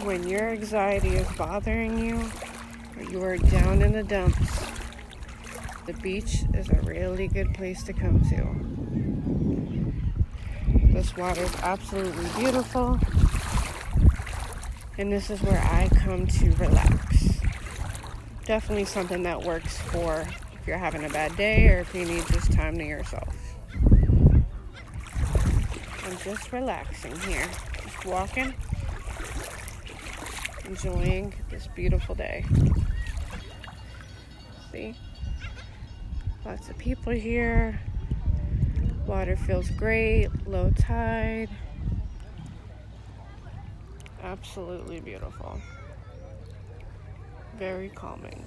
when your anxiety is bothering you or you are down in the dumps, the beach is a really good place to come to. This water is absolutely beautiful, and this is where I come to relax. Definitely something that works for if you're having a bad day or if you need just time to yourself. I'm just relaxing here, just walking, enjoying this beautiful day. See? Lots of people here. Water feels great, low tide. Absolutely beautiful. Very calming.